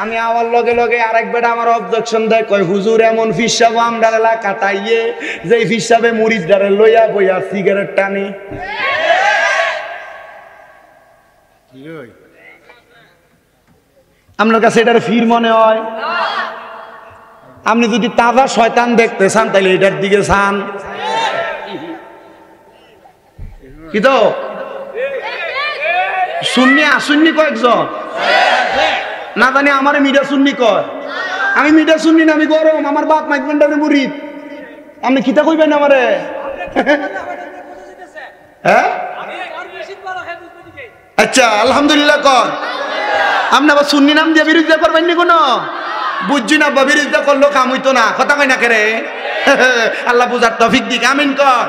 আমি আওয়ার লগে লগে আরেক বেটা আমার অবজেকশন দেয়, কয় হুজুর এমন ফিসাব আমরা এলাকা কাটাইয়ে যে ফিসাবে মুরিদদারে লইয়া বইয়া সিগারেট টানে। আপনার কাছে এটার ফির মনে হয়? আপনি যদি তাজা শয়তান দেখতে চান তাহলে এটার দিকে চান। কি তো সুন্নি আসুন্নি কয়েকজন না জানি আমার মিডা সুন্নি কয়। আমি মিডা সুন্নি না, আমি গরম। আমার বাপ মাইকমেন্টারে মুরিদ। আপনি খিতা কইবেন আমারে? হ্যাঁ আচ্ছা আলহামদুলিল্লাহ কর। আপনি আবার সুন্নি নাম দিয়ে বিরোধিতা করবেন নি কোনো? বুঝছি না, বিরোধিতা করলো কাম হইতো না। কথা কই না কেরে? আল্লাহ বুঝার তৌফিক দিক। আমিন কর।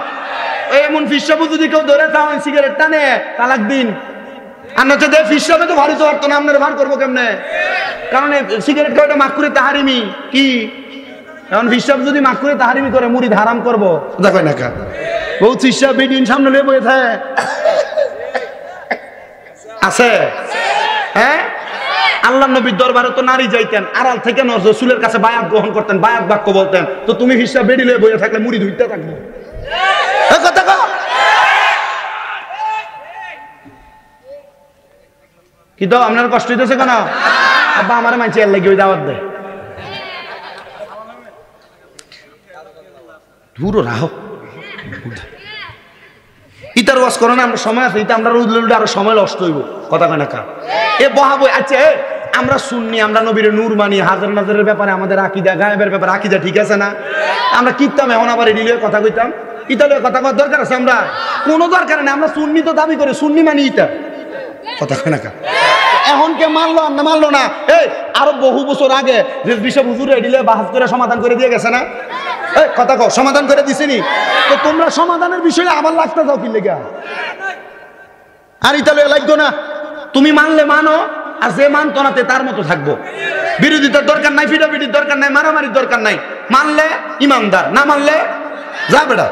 এমন ফিসাবু যদি কেউ ধরে খাওয়ান সিগারেট টানে তালাক দিন। আর নচে দে ফিসাবে তো ভারী তো পারতো না, আপনার ভার করবো কেমনে? কারণ সিগারেট খাওয়াটা মাকুরে তাহারিমি কি? এখন ফিসাব যদি মাকুরে তাহারিমি করে মুড়ি হারাম করবো। দেখো না কা বহু ফিসাব বেডিন সামনে লেগে বসে থাকে আছে। হ্যাঁ আল্লাহ নবীর দরবারে তো নারী যাইতেন, আড়াল থেকে রাসূলের কাছে বায়াত গ্রহণ করতেন, বায়াত বাক্য বলতেন। তো তুমি ফিসাব বেডি লয়ে বসে থাকলে মুড়ি ধুইতে থাকবে। কথা কও কি তো আপনার কষ্ট হইতেছে কেন? আব্বা আমার মানছে এর লাগি ওই দাওয়াত দেয়। ধুরো রাহো ইতার ওয়াজ করো না, আমরা সময় আছে। ইতা আমরা উল্টে আরো সময় নষ্ট হইব। কথা কয় না কা এ বহাবো। আচ্ছা আমরা শুননি, আমরা নবীর নূর মানি, হাজার নাজারের ব্যাপারে আমাদের আকীদা, গায়েবের ব্যাপারে আকীদা ঠিক আছে না? আমরা কিতাম এখন আবার এডিলে কথা কইতাম। ইতালে কথা কওয়ার দরকার আছে? আমরা কোনো দরকার নেই। আমরা সুন্নি তো দাবি করি, সুন্নি মানি ইতা। কথা কয় না কা এখন কে মানলো না মানলো না? এই আরো বহু বছর আগে যে বিশপ হুজুর এডিলে বাহাস করে সমাধান করে দিয়ে গেছে না? এই কথা কও সমাধান করে দিছেনি? তো তোমরা সমাধানের বিষয়ে আবার লাগতে যাও কি লেগা? আর ইতালে লাগতো না। তুমি মানলে মানো, আর যে মানতো না তার মতো থাকবো। বিরোধিতার দরকার নাই, ফিটাফিটির দরকার নাই, মারামারির দরকার নাই। মানলে ইমানদার, না মানলে যা বেটা।